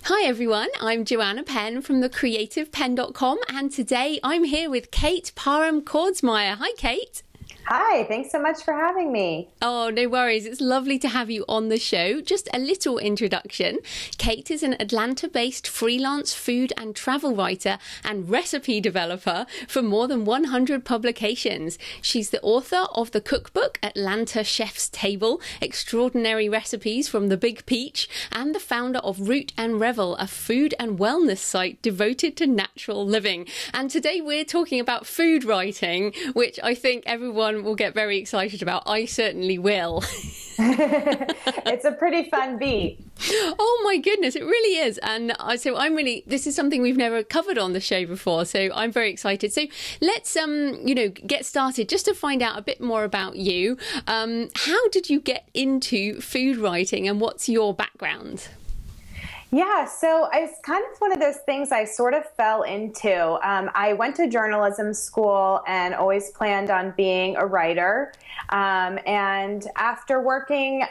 Hi everyone, I'm Joanna Penn from thecreativepenn.com, and today I'm here with Kate Parham Kordsmeier. Hi Kate. Hi, thanks so much for having me. Oh, no worries. It's lovely to have you on the show. Just a little introduction. Kate is an Atlanta-based freelance food and travel writer and recipe developer for more than 100 publications. She's the author of the Cookbook, Atlanta Chef's Table, Extraordinary Recipes from the Big Peach, and the founder of Root Revel, a food and wellness site devoted to natural living. And today we're talking about food writing, which I think everyone will get very excited about. I certainly will. It's a pretty fun beat. Oh my goodness, it really is. And so this is something we've never covered on the show before, so I'm very excited. So let's get started just to find out a bit more about you. How did you get into food writing and what's your background? Yeah, so it's kind of one of those things I sort of fell into. I went to journalism school and always planned on being a writer. And after working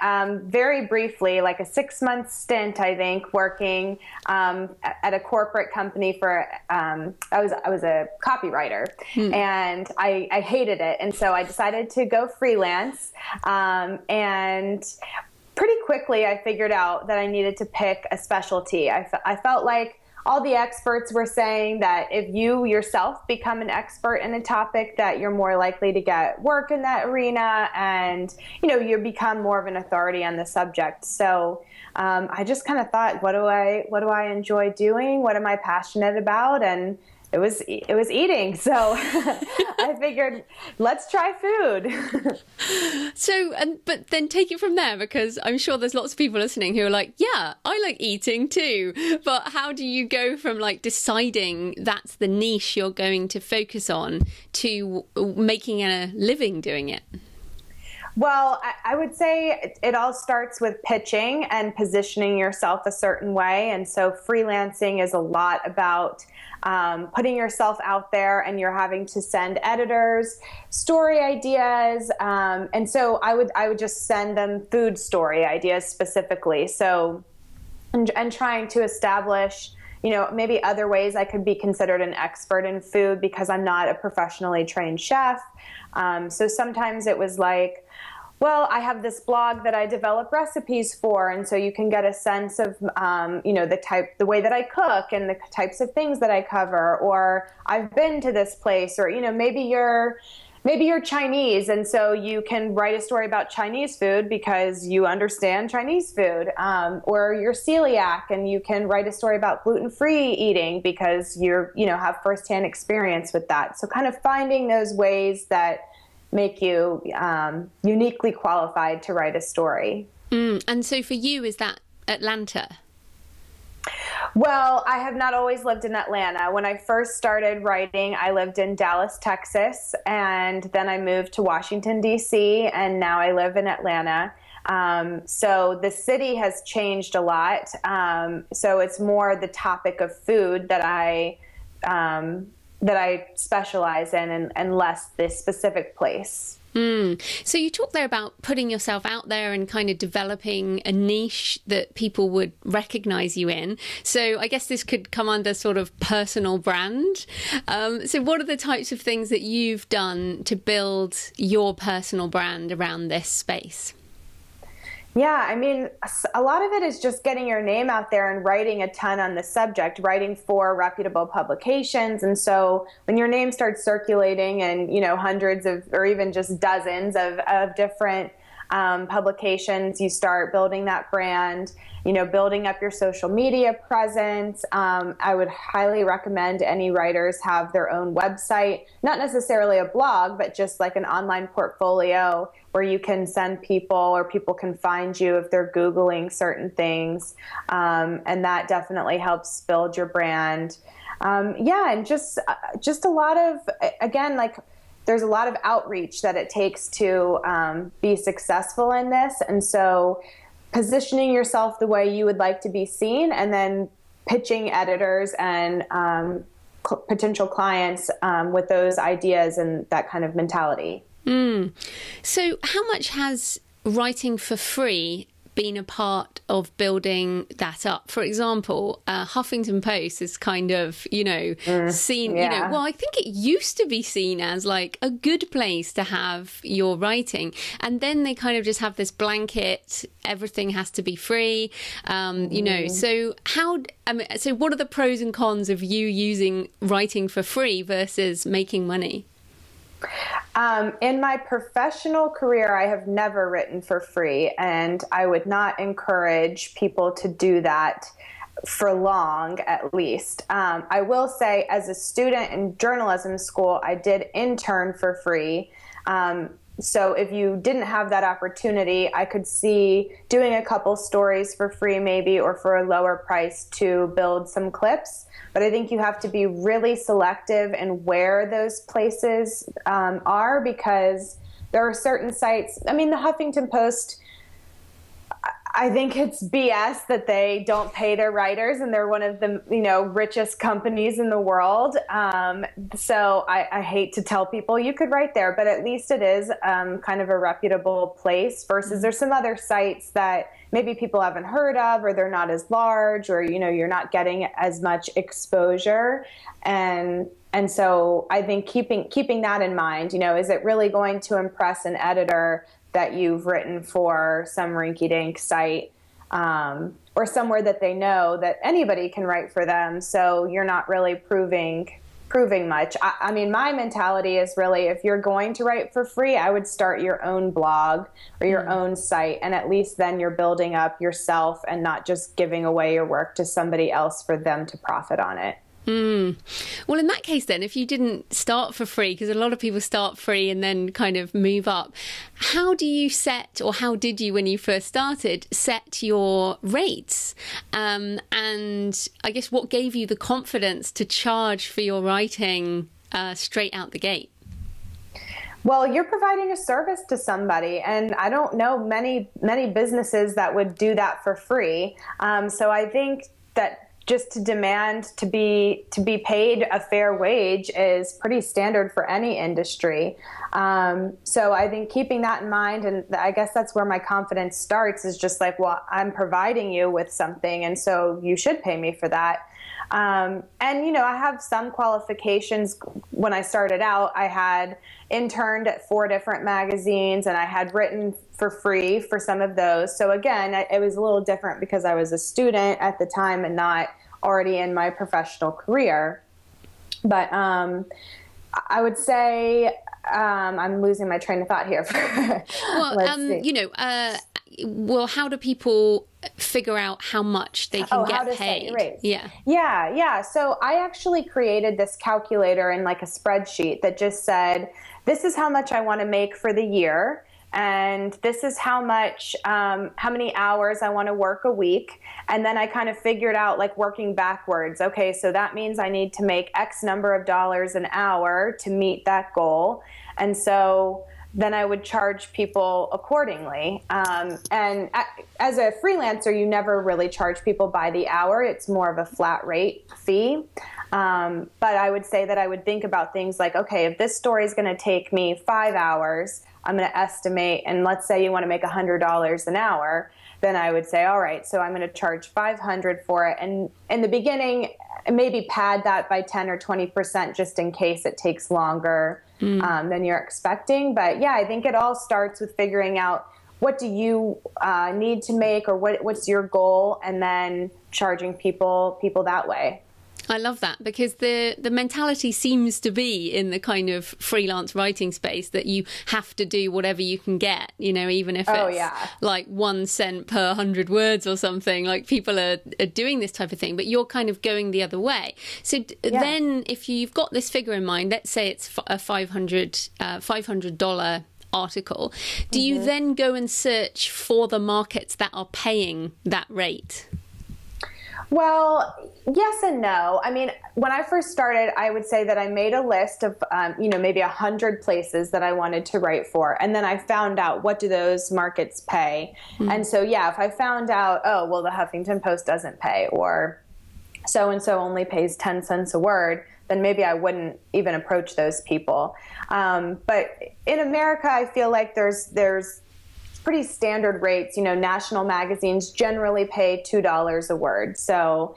very briefly, like a 6-month stint, I think, working at a corporate company for, I was a copywriter, and I hated it. And so I decided to go freelance, and pretty quickly, I figured out that I needed to pick a specialty. I felt like all the experts were saying that if you yourself become an expert in a topic, that you're more likely to get work in that arena, and you become more of an authority on the subject. So I just kind of thought, what do I enjoy doing? What am I passionate about? And it was eating. So I figured, let's try food. But then take it from there, because I'm sure there's lots of people listening who are like, yeah, I like eating too. But how do you go from like deciding that's the niche you're going to focus on to making a living doing it? Well, I would say it all starts with pitching and positioning yourself a certain way. And so freelancing is a lot about putting yourself out there, and you're having to send editors story ideas. And so I would just send them food story ideas specifically. So, and trying to establish, maybe other ways I could be considered an expert in food, because I'm not a professionally trained chef. So sometimes it was like, well, I have this blog that I develop recipes for, and so you can get a sense of, the way that I cook and the types of things that I cover. Or I've been to this place, or maybe you're Chinese, and so you can write a story about Chinese food because you understand Chinese food. Or you're celiac, and you can write a story about gluten-free eating because you have firsthand experience with that. So kind of finding those ways that make you uniquely qualified to write a story. And so for you, is that Atlanta? Well, I have not always lived in Atlanta. When I first started writing, I lived in Dallas, Texas, and then I moved to Washington, D.C., and now I live in Atlanta. So the city has changed a lot. So it's more the topic of food that I specialize in, and less this specific place. So you talked there about putting yourself out there and kind of developing a niche that people would recognize you in. So I guess this could come under sort of personal brand. So what are the types of things that you've done to build your personal brand around this space? Yeah, I mean, a lot of it is just getting your name out there and writing a ton on the subject, writing for reputable publications. And so when your name starts circulating in, hundreds of, or even just dozens of different publications, you start building that brand, building up your social media presence. I would highly recommend any writers have their own website, not necessarily a blog, but just like an online portfolio where you can send people, or people can find you if they're Googling certain things. And that definitely helps build your brand. And just a lot of, again, like, there's a lot of outreach that it takes to be successful in this. And so positioning yourself the way you would like to be seen, and then pitching editors and potential clients with those ideas and that kind of mentality. So how much has writing for free been a part of building that up? For example, Huffington Post is kind of, seen, well, I think it used to be seen as like a good place to have your writing. And then they kind of just have this blanket, everything has to be free, so so what are the pros and cons of you using writing for free versus making money? In my professional career, I have never written for free, and I would not encourage people to do that for long, at least. I will say, as a student in journalism school, I did intern for free. So if you didn't have that opportunity, I could see doing a couple stories for free maybe, or for a lower price to build some clips. But I think you have to be really selective in where those places are, because there are certain sites. I mean, the Huffington Post, I think it's BS that they don't pay their writers, and they're one of the richest companies in the world. So I hate to tell people you could write there, but at least it is kind of a reputable place. Versus there's some other sites that maybe people haven't heard of, or they're not as large, or you're not getting as much exposure. And so I think keeping that in mind, is it really going to impress an editor that you've written for some rinky-dink site, or somewhere that they know that anybody can write for them, so you're not really proving much. I mean, my mentality is really, if you're going to write for free, I would start your own blog or your own site, and at least then you're building up yourself and not just giving away your work to somebody else for them to profit on it. Well, in that case then, if you didn't start for free, because a lot of people start free and then kind of move up, how do you set, or how did you, when you first started, set your rates? And I guess what gave you the confidence to charge for your writing straight out the gate? Well, you're providing a service to somebody, and I don't know many businesses that would do that for free. So I think that just to demand to be paid a fair wage is pretty standard for any industry. So I think keeping that in mind, and I guess that's where my confidence starts, is just like, well, I'm providing you with something, and so you should pay me for that. And, I have some qualifications. When I started out, I had interned at 4 different magazines, and I had written for free for some of those. So again, it was a little different because I was a student at the time and not already in my professional career. But I would say, I'm losing my train of thought here. Well, how do people figure out how much they can get paid? Yeah. So I actually created this calculator in like a spreadsheet that just said, this is how much I want to make for the year, and this is how many hours I want to work a week. And then I kind of figured out, like, working backwards. Okay, so that means I need to make X number of dollars an hour to meet that goal. And so then I would charge people accordingly. And as a freelancer, you never really charge people by the hour. It's more of a flat rate fee. But I would say that I would think about things like, okay, if this story is going to take me 5 hours, I'm going to estimate, and let's say you want to make $100 an hour, then I would say, all right, so I'm going to charge $500 for it. And in the beginning, maybe pad that by 10 or 20% just in case it takes longer than you're expecting. But yeah, I think it all starts with figuring out, what do you need to make, or what's your goal, and then charging people that way. I love that, because the mentality seems to be in the kind of freelance writing space that you have to do whatever you can get, even if it's like 1 cent per 100 words or something. Like, people are doing this type of thing, but you're kind of going the other way. So then if you've got this figure in mind, let's say it's a $500 article, do you then go and search for the markets that are paying that rate? Well, yes and no. I mean, when I first started, I would say that I made a list of, maybe 100 places that I wanted to write for. And then I found out, what do those markets pay? And so, if I found out, oh, well, the Huffington Post doesn't pay, or so-and-so only pays 10 cents a word, then maybe I wouldn't even approach those people. But in America, I feel like there's pretty standard rates. You know, national magazines generally pay $2 a word. So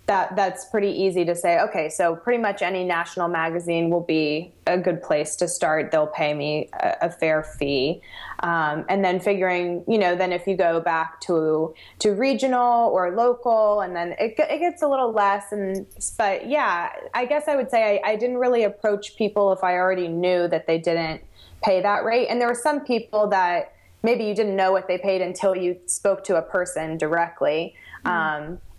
that's pretty easy to say, okay, so pretty much any national magazine will be a good place to start. They'll pay me a fair fee. And then figuring, you know, then if you go back to regional or local, and then it gets a little less. But yeah, I guess I would say I didn't really approach people if I already knew that they didn't pay that rate. And there were some people that maybe you didn't know what they paid until you spoke to a person directly.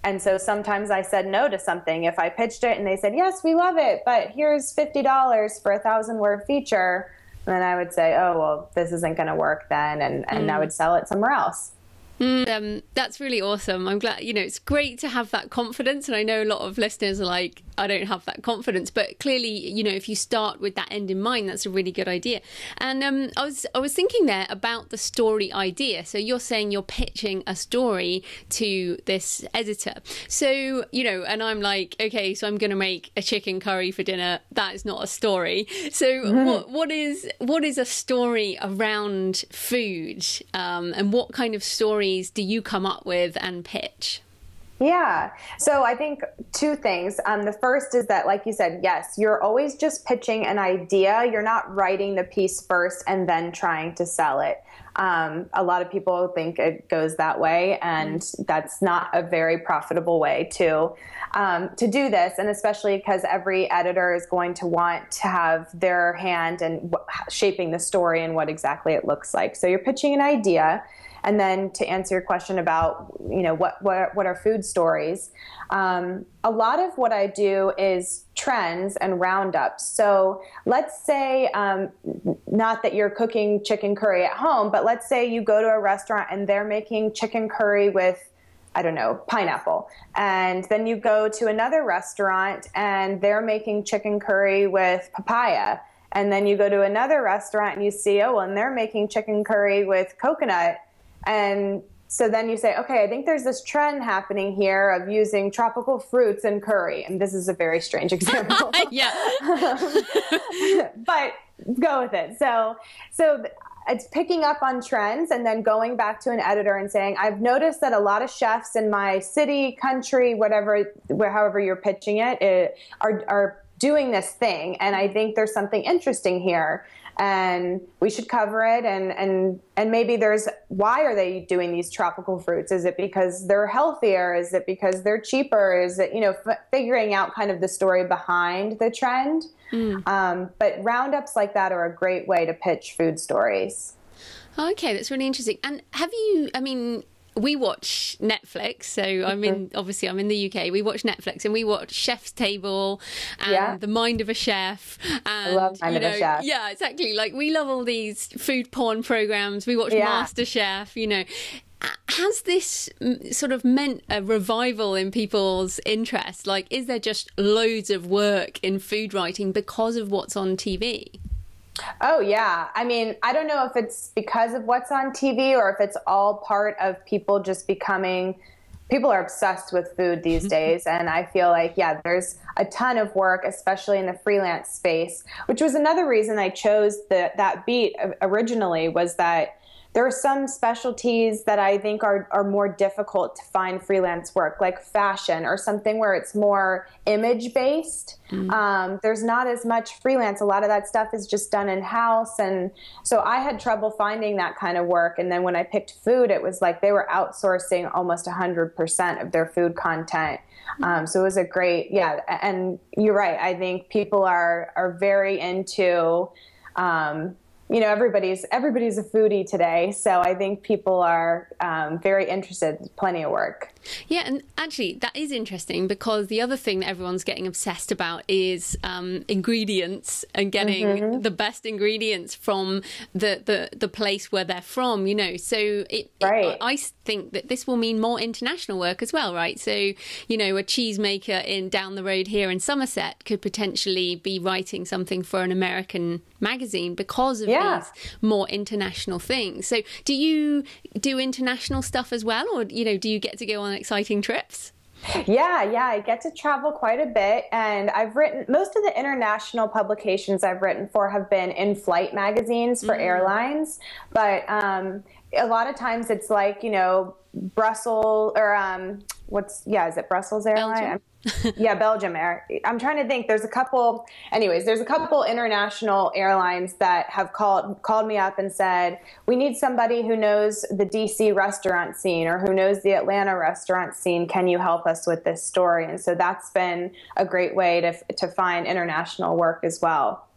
And so sometimes I said no to something if I pitched it and they said, yes, we love it, but here's $50 for a 1,000-word feature. And then I would say, oh, well, this isn't going to work then. And I would sell it somewhere else. That's really awesome. I'm glad, you know, it's great to have that confidence. And I know a lot of listeners are like, I don't have that confidence, but clearly, you know, if you start with that end in mind, that's a really good idea. And I was thinking there about the story idea. So you're saying you're pitching a story to this editor. So, you know, and I'm like, okay, so I'm going to make a chicken curry for dinner. That is not a story. So what is a story around food? And what kind of stories do you come up with and pitch? Yeah. So I think two things. The first is that, like you said, yes, you're always just pitching an idea. You're not writing the piece first and then trying to sell it. A lot of people think it goes that way, and that's not a very profitable way to do this. And especially because every editor is going to want to have their hand in shaping the story and what exactly it looks like. So you're pitching an idea. And then to answer your question about, you know, what are food stories, a lot of what I do is trends and roundups. So let's say, not that you're cooking chicken curry at home, but let's say you go to a restaurant and they're making chicken curry with, I don't know, pineapple. And then you go to another restaurant and they're making chicken curry with papaya. And then you go to another restaurant and you see, oh, and they're making chicken curry with coconut. And so then you say, okay, I think there's this trend happening here of using tropical fruits in curry. And this is a very strange example. Yeah. But go with it. So it's picking up on trends and then going back to an editor and saying, I've noticed that a lot of chefs in my city, country, however you're pitching it, are doing this thing. And I think there's something interesting here. And we should cover it, and maybe why are they doing these tropical fruits? Is it because they're healthier? Is it because they're cheaper? Is it, you know, figuring out kind of the story behind the trend? But roundups like that are a great way to pitch food stories. Okay, that's really interesting. And we watch Netflix, so obviously I'm in the UK. We watch Netflix and we watch Chef's Table and The Mind of a Chef. And, I love Mind of a Chef. Yeah, exactly. Like, we love all these food porn programs. We watch MasterChef, you know. Has this sort of meant a revival in people's interest? Like, is there just loads of work in food writing because of what's on TV? Oh, yeah. I mean, I don't know if it's because of what's on TV or if it's all part of people just people are obsessed with food these days. And I feel like, yeah, there's a ton of work, especially in the freelance space, which was another reason I chose that beat originally, was that there are some specialties that I think are more difficult to find freelance work, like fashion or something where it's more image-based. There's not as much freelance. A lot of that stuff is just done in-house. And so I had trouble finding that kind of work. And then when I picked food, it was like they were outsourcing almost 100% of their food content. So it was a great, and you're right. I think people are very into, you know, everybody's a foodie today. So I think people are very interested. Plenty of work. Yeah, and actually that is interesting, because the other thing that everyone's getting obsessed about is ingredients and getting the best ingredients from the place where they're from, you know. So I think that this will mean more international work as well, right? So, you know, a cheesemaker down the road here in Somerset could potentially be writing something for an American magazine because of these more international things. So do you do international stuff as well, or, you know, do you get to go on exciting trips? Yeah, I get to travel quite a bit, and I've written most of the international publications I've written for have been in-flight magazines for airlines, but a lot of times it's like, Brussels or is it Brussels Airline? Yeah, Belgium Air. I'm trying to think. There's a couple international airlines that have called me up and said, we need somebody who knows the DC restaurant scene or who knows the Atlanta restaurant scene. Can you help us with this story? And so that's been a great way to find international work as well.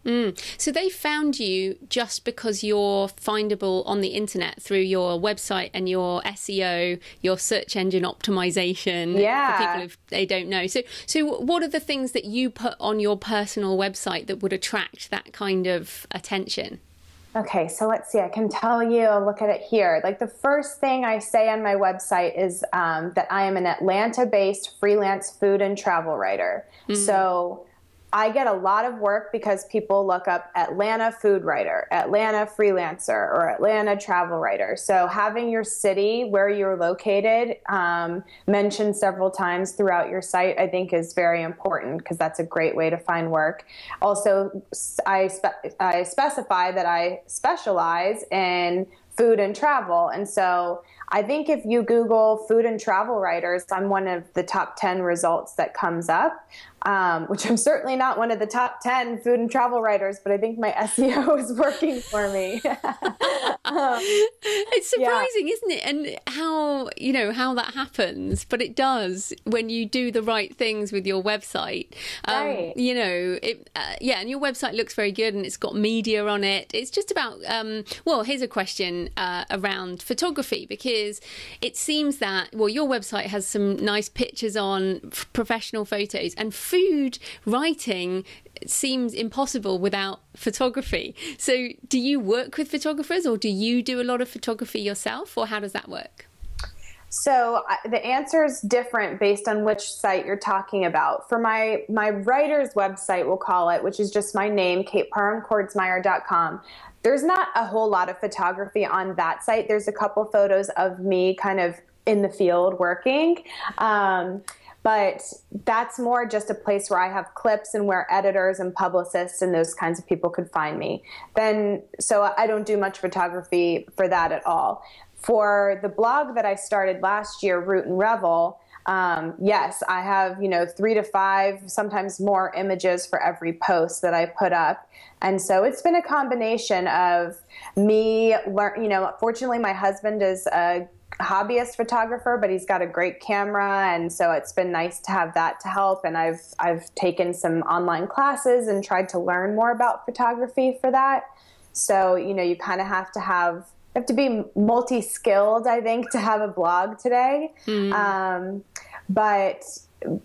So they found you just because you're findable on the internet through your website and your SEO, your search engine optimization. For people if they don't know. So what are the things that you put on your personal website that would attract that kind of attention? Okay, so let's see. I can tell you, look at it here. Like the first thing I say on my website is that I am an Atlanta-based freelance food and travel writer. So I get a lot of work because people look up Atlanta food writer, Atlanta freelancer, or Atlanta travel writer. So having your city where you're located mentioned several times throughout your site, I think is very important because that's a great way to find work. Also, I specify that I specialize in food and travel. And so I think if you Google food and travel writers, I'm one of the top 10 results that comes up, which I'm certainly not one of the top 10 food and travel writers, but I think my SEO is working for me. It's surprising, isn't it? And how that happens, but it does when you do the right things with your website. Right. And your website looks very good and it's got media on it. It's just about, here's a question around photography, because it seems that, your website has some nice pictures on, professional photos, and food writing seems impossible without photography. So do you work with photographers, or do you do a lot of photography yourself, or how does that work? So the answer is different based on which site you're talking about. For my writer's website, we'll call it, which is just my name, parhamkordsmeier.com. There's not a whole lot of photography on that site. There's a couple photos of me kind of in the field working. But that's more just a place where I have clips and where editors and publicists and those kinds of people could find me. So I don't do much photography for that at all. For the blog that I started last year, Root Revel, yes, I have, 3 to 5, sometimes more images for every post that I put up. And so it's been a combination of me, fortunately my husband is a hobbyist photographer, but he's got a great camera. And so it's been nice to have that to help. And I've taken some online classes and tried to learn more about photography for that. So, you kind of have to be multi-skilled, I think, to have a blog today.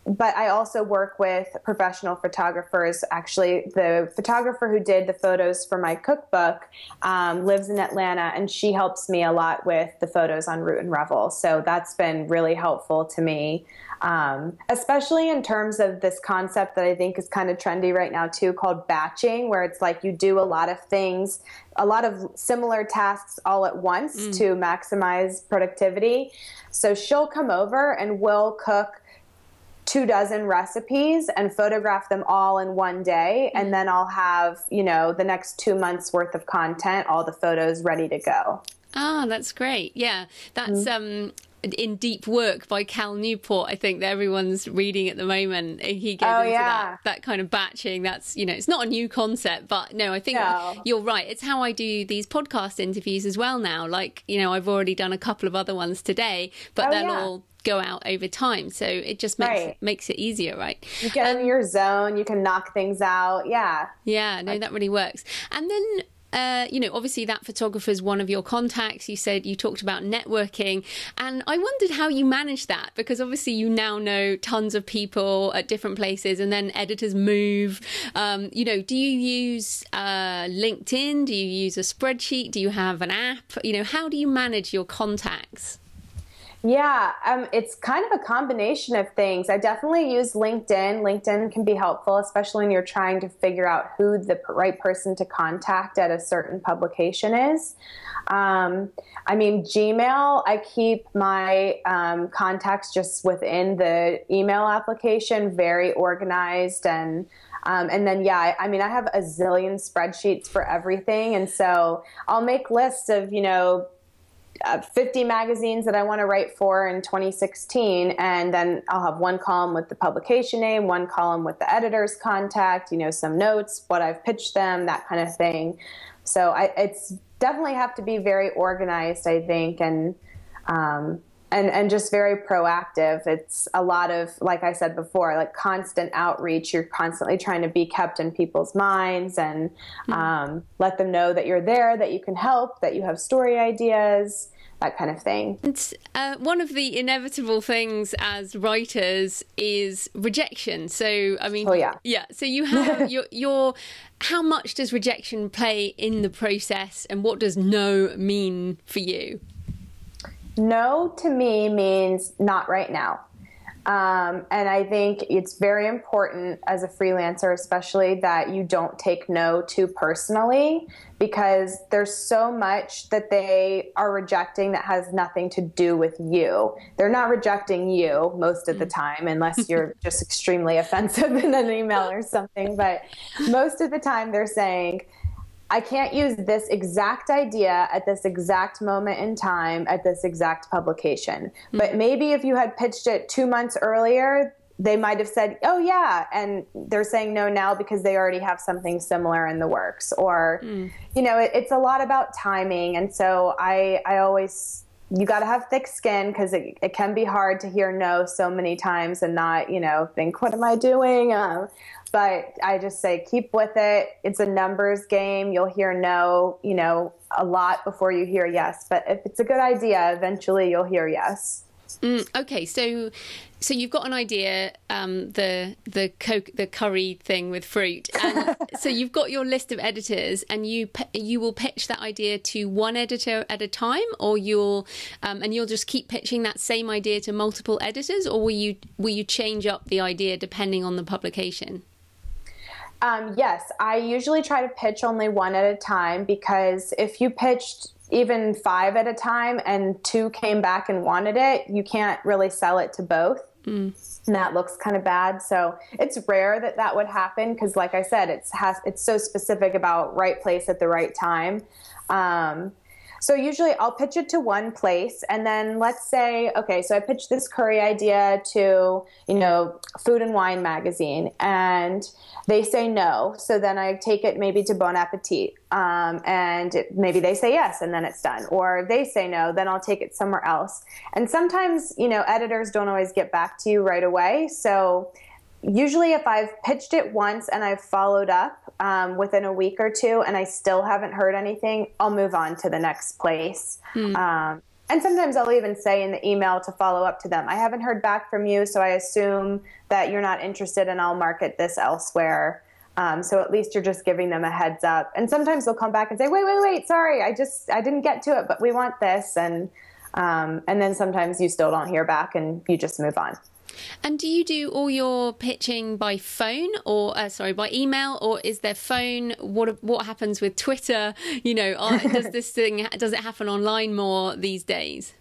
But I also work with professional photographers. Actually, the photographer who did the photos for my cookbook lives in Atlanta, and she helps me a lot with the photos on Root Revel. So that's been really helpful to me, especially in terms of this concept that I think is kind of trendy right now too, called batching, where it's like you do a lot of things, a lot of similar tasks all at once to maximize productivity. So she'll come over and we'll cook 24 recipes and photograph them all in one day. And then I'll have, the next 2 months worth of content, all the photos ready to go. Ah, that's great. Yeah, that's In Deep Work by Cal Newport, I think, that everyone's reading at the moment. He goes into that kind of batching. That's, it's not a new concept, but no, I think you're right. It's how I do these podcast interviews as well now. Like, I've already done a couple of other ones today, but they'll all go out over time. So it just makes it easier, right? You get in your zone, you can knock things out. Yeah, no, that really works. And then obviously that photographer is one of your contacts. You said you talked about networking, and I wondered how you manage that, because obviously you now know tons of people at different places, and then editors move. Do you use LinkedIn? Do you use a spreadsheet? Do you have an app? How do you manage your contacts? Yeah, it's kind of a combination of things. I definitely use LinkedIn. LinkedIn can be helpful, especially when you're trying to figure out who the right person to contact at a certain publication is. I mean, Gmail, I keep my contacts just within the email application very organized. And then, yeah, I mean, I have a zillion spreadsheets for everything. And so I'll make lists of, 50 magazines that I want to write for in 2016. And then I'll have one column with the publication name, one column with the editor's contact, some notes, what I've pitched them, that kind of thing. So it's definitely have to be very organized, I think, and just very proactive. It's a lot of, like I said before, like constant outreach. You're constantly trying to be kept in people's minds and let them know that you're there, that you can help, that you have story ideas, that kind of thing. It's, one of the inevitable things as writers is rejection. So, I mean, yeah. So you have your how much does rejection play in the process, and what does no mean for you? No to me means not right now. And I think it's very important as a freelancer, especially, that you don't take no too personally, because there's so much that they are rejecting that has nothing to do with you. They're not rejecting you most of the time, unless you're just extremely offensive in an email or something. But most of the time they're saying, I can't use this exact idea at this exact moment in time at this exact publication. But maybe if you had pitched it 2 months earlier, they might have said, oh yeah. And they're saying no now because they already have something similar in the works. Or, it's a lot about timing. And so I always, you got to have thick skin, because it can be hard to hear no so many times and not, think, what am I doing? But I just say, keep with it. It's a numbers game. You'll hear no, a lot before you hear yes. But if it's a good idea, eventually you'll hear yes. Okay, so you've got an idea, the curry thing with fruit, and so you've got your list of editors, and you will pitch that idea to one editor at a time, or you'll just keep pitching that same idea to multiple editors, or will you change up the idea depending on the publication? Yes, I usually try to pitch only one at a time, because if you pitched even 5 at a time and 2 came back and wanted it, you can't really sell it to both. And that looks kind of bad. So it's rare that would happen, because like I said, it's so specific about right place at the right time. So usually I'll pitch it to one place, and then let's say, okay, so I pitched this curry idea to, Food and Wine magazine, and they say no. So then I take it maybe to Bon Appetit, and maybe they say yes, and then it's done. Or if they say no, then I'll take it somewhere else. And sometimes, editors don't always get back to you right away. So usually if I've pitched it once and I've followed up within a week or 2 and I still haven't heard anything, I'll move on to the next place. And sometimes I'll even say in the email to follow up to them, I haven't heard back from you, so I assume that you're not interested, and I'll market this elsewhere. So at least you're just giving them a heads up. And sometimes they'll come back and say, wait, sorry, I didn't get to it, but we want this. And then sometimes you still don't hear back and you just move on. And do you do all your pitching by phone or by email, or is there phone? What happens with Twitter? Does it happen online more these days?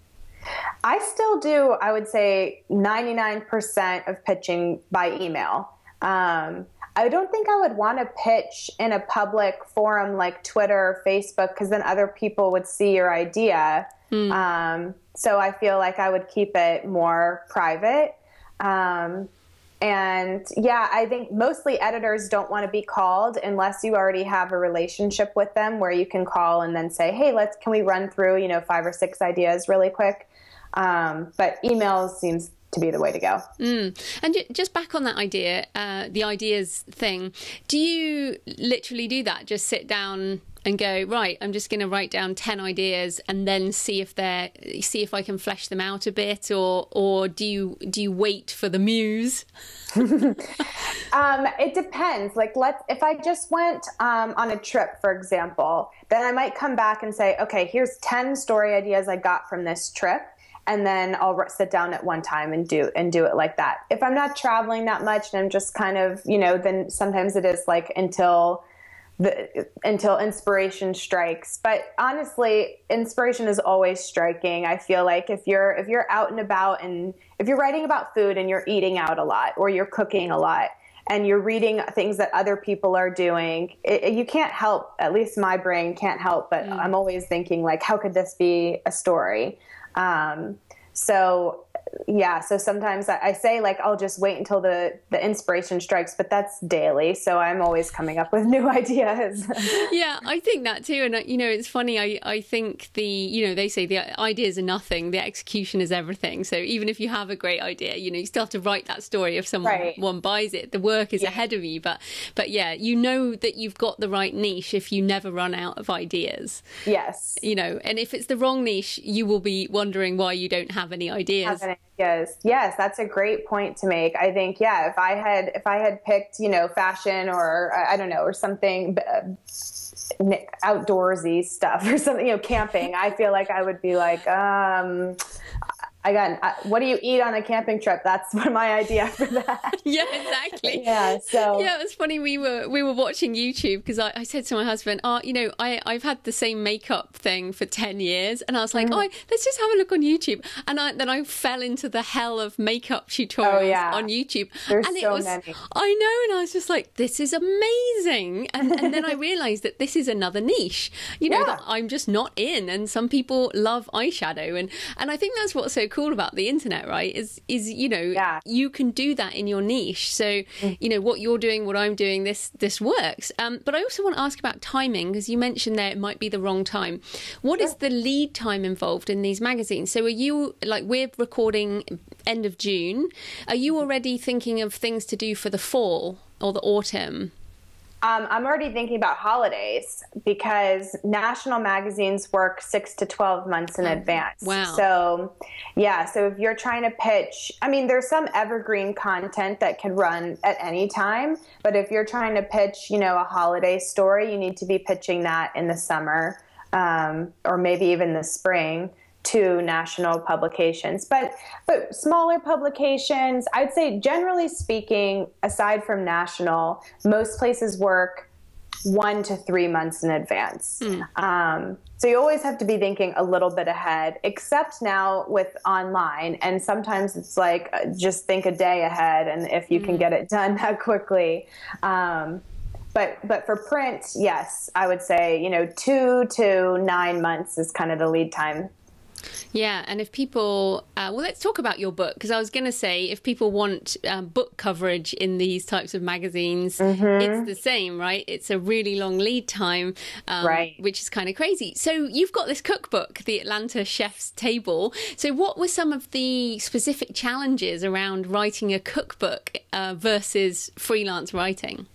I still do, I would say 99% of pitching by email. I don't think I would want to pitch in a public forum like Twitter or Facebook, because then other people would see your idea. So I feel like I would keep it more private. And yeah, I think mostly editors don't want to be called unless you already have a relationship with them where you can call and then say, hey, can we run through, 5 or 6 ideas really quick? But emails seems to be the way to go. And just back on that idea, the ideas thing, do you literally do that? Just sit down and go, right, I'm just going to write down 10 ideas and then see if I can flesh them out a bit, or do you wait for the muse? It depends. Like, if I just went on a trip, for example, then I might come back and say, okay, here's 10 story ideas I got from this trip. and then I'll sit down at one time and do it like that. If I'm not traveling that much and I'm just kind of, then sometimes it is like until inspiration strikes. But honestly, inspiration is always striking. I feel like if you're out and about, and if you're writing about food and you're eating out a lot, or you're cooking a lot, and you're reading things that other people are doing, you can't help, at least my brain can't help, but I'm always thinking like, how could this be a story? So sometimes I say like, I'll just wait until the inspiration strikes, but that's daily. So I'm always coming up with new ideas. Yeah, I think that too. And, it's funny. I think they say the ideas are nothing. The execution is everything. So even if you have a great idea, you still have to write that story if someone buys it. The work is ahead of you. But yeah, that you've got the right niche if you never run out of ideas. Yes. And if it's the wrong niche, you will be wondering why you don't have any ideas. Yes, that's a great point to make. I think, if I had picked, fashion, or I don't know, or something outdoorsy stuff, or something, camping, I feel like I would be like, what do you eat on a camping trip? That's my idea for that. Yeah, exactly. Yeah. So yeah, it was funny. We were watching YouTube because I said to my husband, I've had the same makeup thing for 10 years, and I was like, let's just have a look on YouTube. And then I fell into the hell of makeup tutorials on YouTube. There's and so many. I know, and I was just like, this is amazing. And then I realized that this is another niche, that I'm just not in. And some people love eyeshadow, and I think that's what's so cool about the internet, right? Is you can do that in your niche. So what you're doing, what I'm doing, this works. But I also want to ask about timing, because you mentioned there it might be the wrong time. What is the lead time involved in these magazines? So are you, like, we're recording end of June, are you already thinking of things to do for the fall or the autumn? I'm already thinking about holidays, because national magazines work 6 to 12 months in advance. Wow. So if you're trying to pitch, there's some evergreen content that can run at any time, but if you're trying to pitch, a holiday story, you need to be pitching that in the summer, or maybe even the spring, to national publications. But smaller publications, I'd say generally speaking, aside from national, most places work 1 to 3 months in advance. So you always have to be thinking a little bit ahead, except now with online. And sometimes it's like, just think a day ahead, and if you can get it done that quickly. But for print, yes, I would say, 2 to 9 months is kind of the lead time. Yeah, and if people, let's talk about your book, because I was going to say, if people want book coverage in these types of magazines, it's the same, right? It's a really long lead time, which is kind of crazy. So you've got this cookbook, The Atlanta Chef's Table. So what were some of the specific challenges around writing a cookbook versus freelance writing?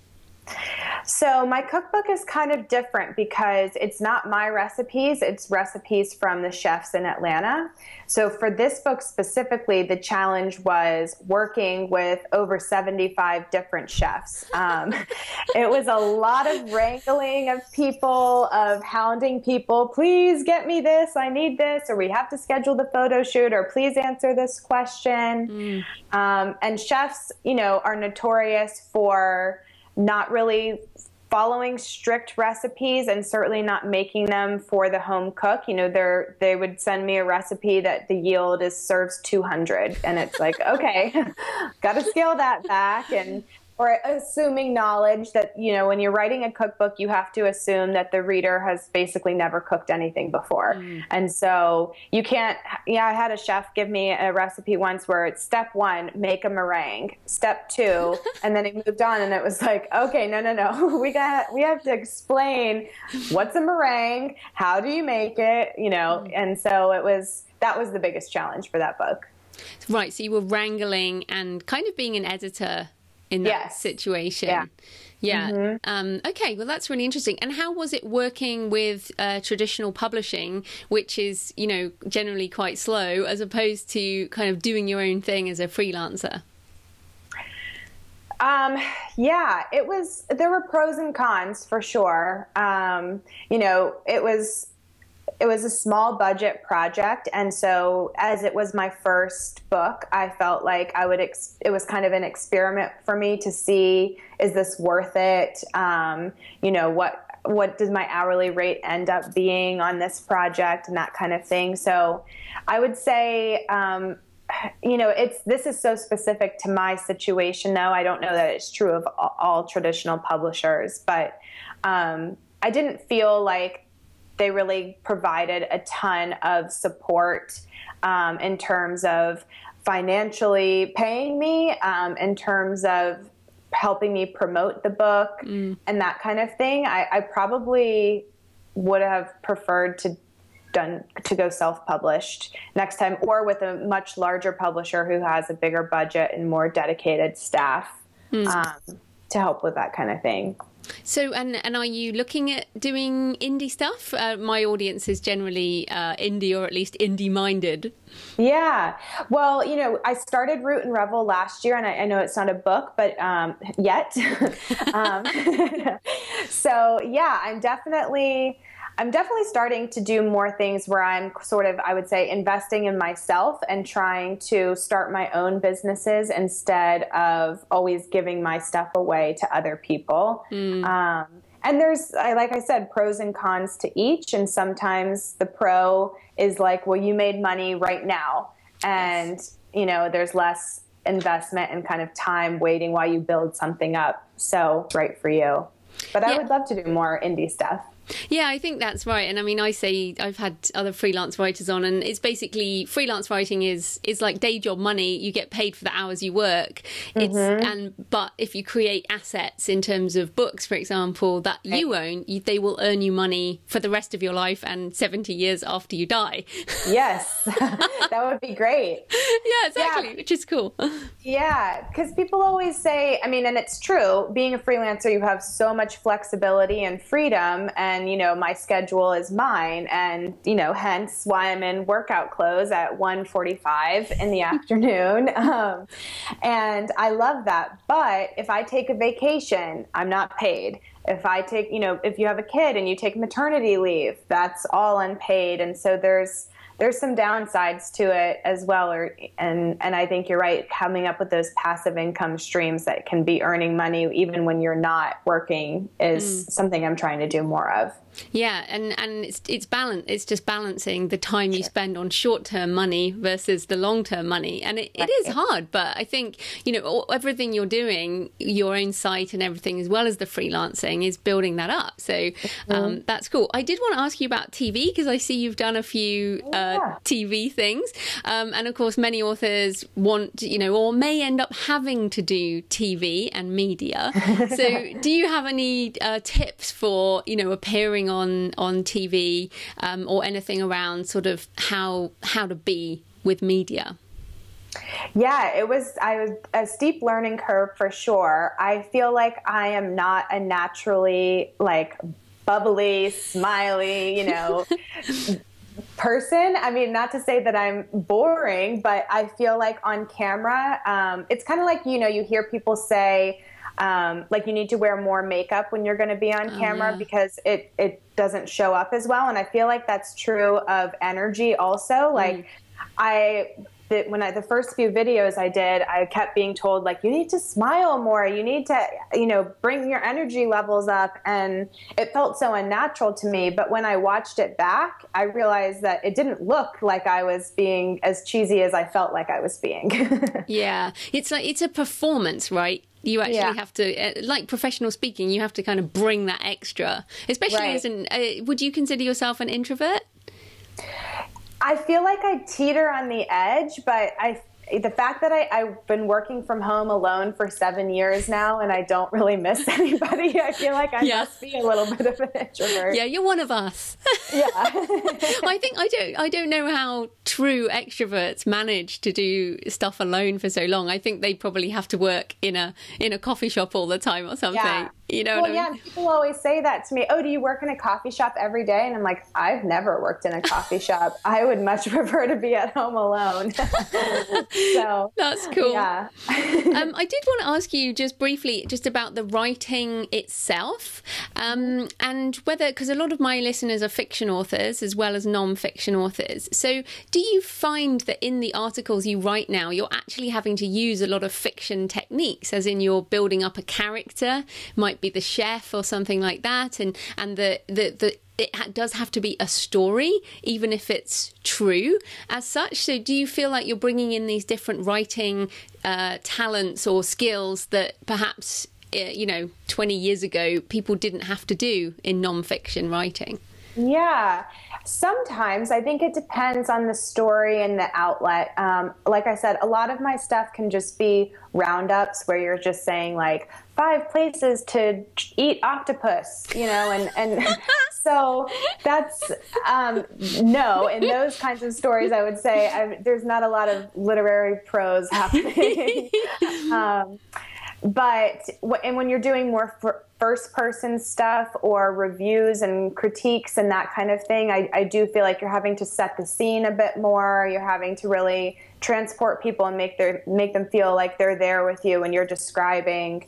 So my cookbook is kind of different because it's not my recipes, it's recipes from the chefs in Atlanta. So for this book specifically, the challenge was working with over 75 different chefs. It was a lot of wrangling of people, of hounding people, please get me this, I need this, or we have to schedule the photo shoot, or please answer this question. And chefs, are notorious for not really following strict recipes, and certainly not making them for the home cook. They would send me a recipe that the yield serves 200, and it's like, okay, got to scale that back. Or assuming knowledge that, when you're writing a cookbook, you have to assume that the reader has basically never cooked anything before. And so you can't, I had a chef give me a recipe once where it's step 1, make a meringue, step 2, and then he moved on, and it was like, okay, no, we have to explain what's a meringue, how do you make it, and so that was the biggest challenge for that book. Right, so you were wrangling and kind of being an editor in that situation. Yeah. Okay, well, that's really interesting. And how was it working with traditional publishing, which is, generally quite slow, as opposed to kind of doing your own thing as a freelancer? There were pros and cons for sure. it was a small budget project. And so as it was my first book, I felt like it was kind of an experiment for me to see, is this worth it? What does my hourly rate end up being on this project and that kind of thing. So I would say, this is so specific to my situation, though. I don't know that it's true of all traditional publishers, but I didn't feel like they really provided a ton of support in terms of financially paying me, in terms of helping me promote the book and that kind of thing. I probably would have preferred to go self-published next time, or with a much larger publisher who has a bigger budget and more dedicated staff to help with that kind of thing. So, and are you looking at doing indie stuff? My audience is generally indie, or at least indie-minded. Yeah. Well, I started Root Revel last year, and I know it's not a book, but yet. So, yeah, I'm definitely starting to do more things where I'm sort of, I would say, investing in myself and trying to start my own businesses instead of always giving my stuff away to other people. And there's, like I said, pros and cons to each. And sometimes the pro is like, well, you made money right now. And, there's less investment and kind of time waiting while you build something up. So it's right for you. But I would love to do more indie stuff. Yeah, I think that's right. And I mean, I've had other freelance writers on, and it's basically, freelance writing is like day job money. You get paid for the hours you work. But if you create assets in terms of books, for example, that you own, they will earn you money for the rest of your life and 70 years after you die. Yes, that would be great. Yeah, exactly, which is cool. Yeah, because people always say, I mean, and it's true, being a freelancer, you have so much flexibility and freedom, and my schedule is mine, and hence why I'm in workout clothes at 1:45 in the afternoon, and I love that. But if I take a vacation, I'm not paid. If I take, if you have a kid and you take maternity leave, that's all unpaid, and so there's some downsides to it as well. And I think you're right, coming up with those passive income streams that can be earning money even when you're not working is something I'm trying to do more of. Yeah, and it's balance. It's just balancing the time you spend on short-term money versus the long-term money, and it is hard. But I think everything you're doing, your own site and everything, as well as the freelancing, is building that up. So that's cool. I did want to ask you about TV, because I see you've done a few TV things, and of course, many authors want or may end up having to do TV and media. So, do you have any tips for appearing on TV, or anything around sort of how to be with media? Yeah, it was a steep learning curve for sure. I feel like I am not a naturally bubbly, smiley, person. I mean, not to say that I'm boring, but I feel like on camera, it's kind of like, you hear people say, you need to wear more makeup when you're going to be on camera because it doesn't show up as well. And I feel like that's true of energy also. The first few videos I did, I kept being told, you need to smile more. You need to, bring your energy levels up. And it felt so unnatural to me. But when I watched it back, I realized that it didn't look like I was being as cheesy as I felt like I was being. Yeah. It's a performance, right? You actually have to, like professional speaking, you have to kind of bring that extra, especially as would you consider yourself an introvert? I feel like I teeter on the edge, but the fact that I've been working from home alone for 7 years now, and I don't really miss anybody, I feel like I must be a little bit of an introvert. Yeah, you're one of us. Yeah. I don't know how true extroverts manage to do stuff alone for so long. I think they probably have to work in a coffee shop all the time or something. You know what I mean? Yeah, people always say that to me. Oh, do you work in a coffee shop every day? And I'm like, I've never worked in a coffee shop. I would much prefer to be at home alone. So that's cool. Yeah. I did want to ask you just briefly just about the writing itself, and whether, because a lot of my listeners are fiction authors as well as non-fiction authors. So do you find that in the articles you write now, you're actually having to use a lot of fiction techniques, as in you're building up a character, might be the chef or something like that, and it does have to be a story, even if it's true as such. So do you feel like you're bringing in these different writing talents or skills that perhaps 20 years ago people didn't have to do in non-fiction writing? Yeah, sometimes I think it depends on the story and the outlet. Like I said, a lot of my stuff can just be roundups where you're just saying like 5 places to eat octopus, and so that's no, in those kinds of stories, I would say there's not a lot of literary prose happening. But when you're doing more first-person stuff or reviews and critiques and that kind of thing, I do feel like you're having to set the scene a bit more. You're having to really transport people and make them feel like they're there with you when you're describing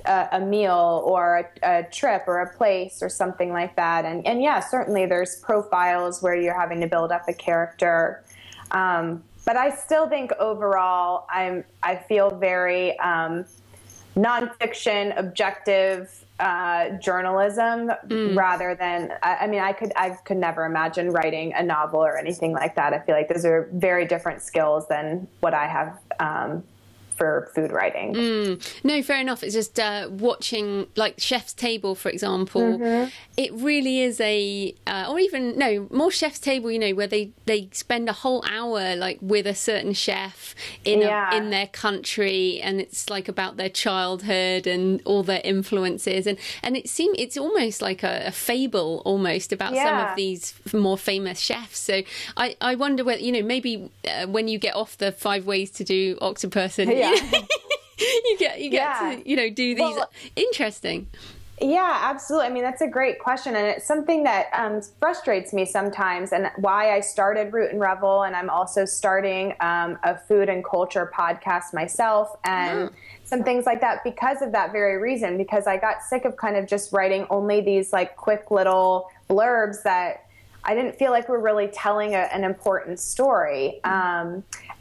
a meal or a trip or a place or something like that. And yeah, certainly there's profiles where you're having to build up a character. But I still think overall I feel very nonfiction, objective journalism rather than, I could never imagine writing a novel or anything like that. I feel like those are very different skills than what I have for food writing. No, fair enough. It's just watching like Chef's Table, for example. It really is more Chef's Table, where they spend a whole hour like with a certain chef in their country, and it's like about their childhood and all their influences, and it's almost like a fable almost about some of these more famous chefs. So I wonder whether maybe when you get off the 5 ways to do octopus and you get to do these interesting. Yeah, absolutely. That's a great question, and it's something that frustrates me sometimes, and why I started Root Revel, and I'm also starting a food and culture podcast myself, and some things like that because of that very reason, because I got sick of kind of just writing only these like quick little blurbs that I didn't feel like we're really telling an important story.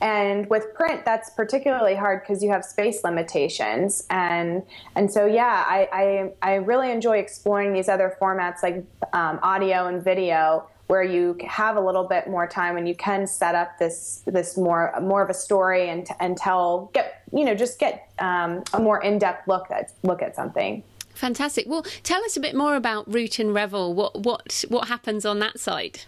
And with print, that's particularly hard because you have space limitations. And so, I really enjoy exploring these other formats like audio and video, where you have a little bit more time and you can set up this more of a story and get a more in-depth look at something. Fantastic. Well, tell us a bit more about Root Revel. What happens on that site?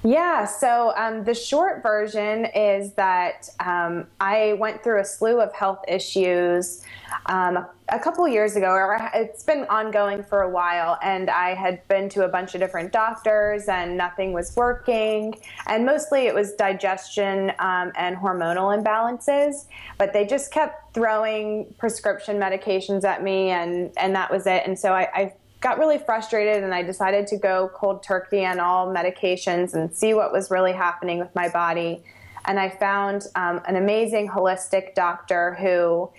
Yeah, so the short version is that I went through a slew of health issues a couple years ago, or it's been ongoing for a while, and I had been to a bunch of different doctors and nothing was working, and mostly it was digestion and hormonal imbalances, but they just kept throwing prescription medications at me, and that was it. And so I got really frustrated, and I decided to go cold turkey on all medications and see what was really happening with my body. And I found an amazing holistic doctor who,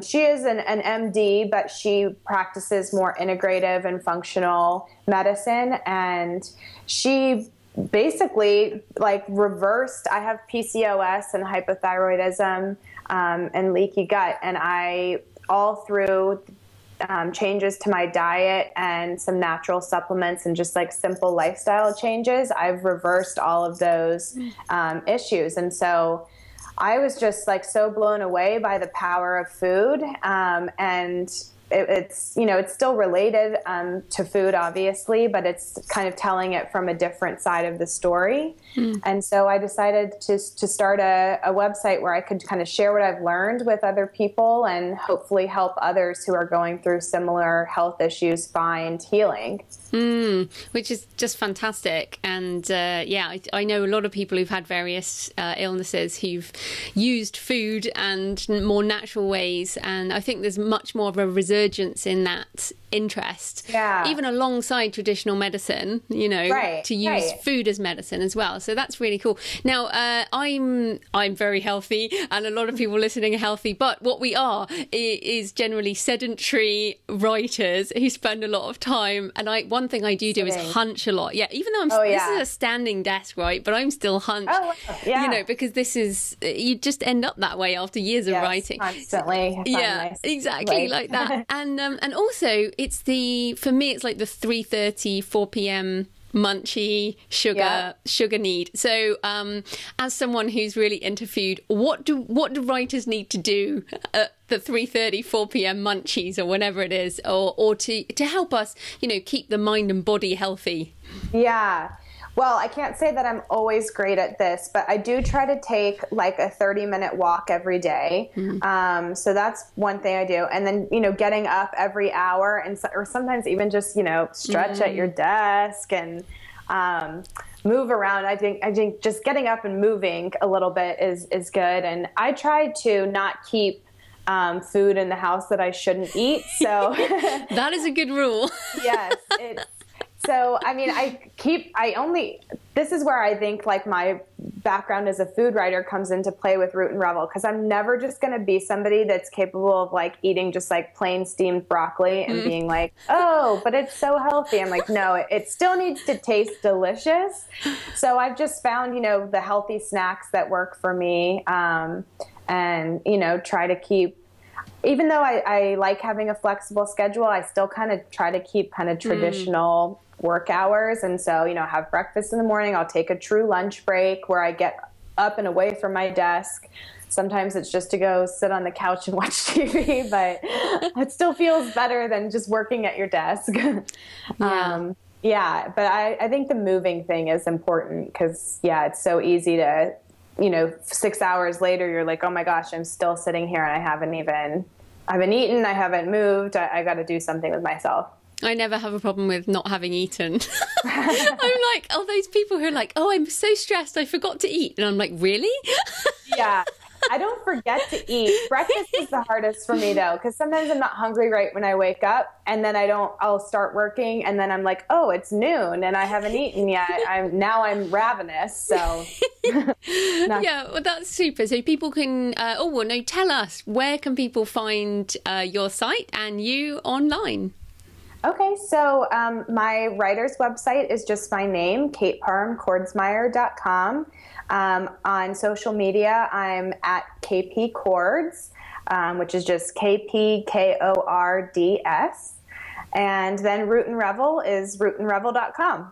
she is an MD, but she practices more integrative and functional medicine. And she basically reversed, I have PCOS and hypothyroidism and leaky gut. And all through changes to my diet and some natural supplements and just simple lifestyle changes, I've reversed all of those issues. And so I was just so blown away by the power of food. And it's still related to food, obviously, but it's kind of telling it from a different side of the story. And so I decided to start a website where I could kind of share what I've learned with other people and hopefully help others who are going through similar health issues find healing. Which is just fantastic. And I know a lot of people who've had various illnesses who've used food and more natural ways. And I think there's much more of a resurgence resurgence in that interest, even alongside traditional medicine, you know, to use food as medicine as well. So that's really cool. Now, I'm very healthy, and a lot of people listening are healthy, but what we are is generally sedentary writers who spend a lot of time. And one thing I do is hunch a lot. Yeah, even though this is a standing desk, right? But I'm still hunched. You know, because this is, you just end up that way after years of writing. Constantly. Yeah, exactly like that. And also it's for me it's like the 3:30, 4 p.m. munchy sugar need. So as someone who's really into food, what do writers need to do at the 3:30, 4 p.m. munchies or whenever it is, or to help us, you know, keep the mind and body healthy? Well, I can't say that I'm always great at this, but I do try to take like a 30-minute walk every day. So that's one thing I do. And then, you know, getting up every hour or sometimes even just, you know, stretch at your desk and move around. I think just getting up and moving a little bit is good. And I try to not keep food in the house that I shouldn't eat. So that is a good rule. Yes. So, I mean, this is where I think like my background as a food writer comes into play with Root and Revel, because I'm never just going to be somebody that's capable of like eating just like plain steamed broccoli and being like, oh, but it's so healthy. I'm like, no, it still needs to taste delicious. So I've just found, you know, the healthy snacks that work for me, and, you know, try to keep, even though I like having a flexible schedule, I still kind of try to keep kind of traditional work hours. And so, you know, have breakfast in the morning. I'll take a true lunch break where I get up and away from my desk. Sometimes it's just to go sit on the couch and watch TV, but it still feels better than just working at your desk. But I think the moving thing is important because, it's so easy to, you know, 6 hours later, you're like, oh my gosh, I'm still sitting here and I haven't eaten, I haven't moved. I got to do something with myself. I never have a problem with not having eaten. I'm like, oh, those people who are like, oh, I'm so stressed, I forgot to eat. And I'm like, really? Yeah. I don't forget to eat. Breakfast is the hardest for me though, because sometimes I'm not hungry right when I wake up, and then I'll start working, and then I'm like, oh, it's noon and I haven't eaten yet. I'm ravenous. So yeah, well, that's super. So people can, tell us, where can people find your site and you online? Okay, so my writer's website is just my name, kateparhamkordsmeier.com. On social media, I'm at KP Kords, which is just KPKORDS. And then Root and Revel is rootandrevel.com.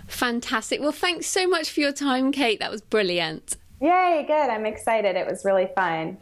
Fantastic. Well, thanks so much for your time, Kate. That was brilliant. Yay, good. I'm excited. It was really fun.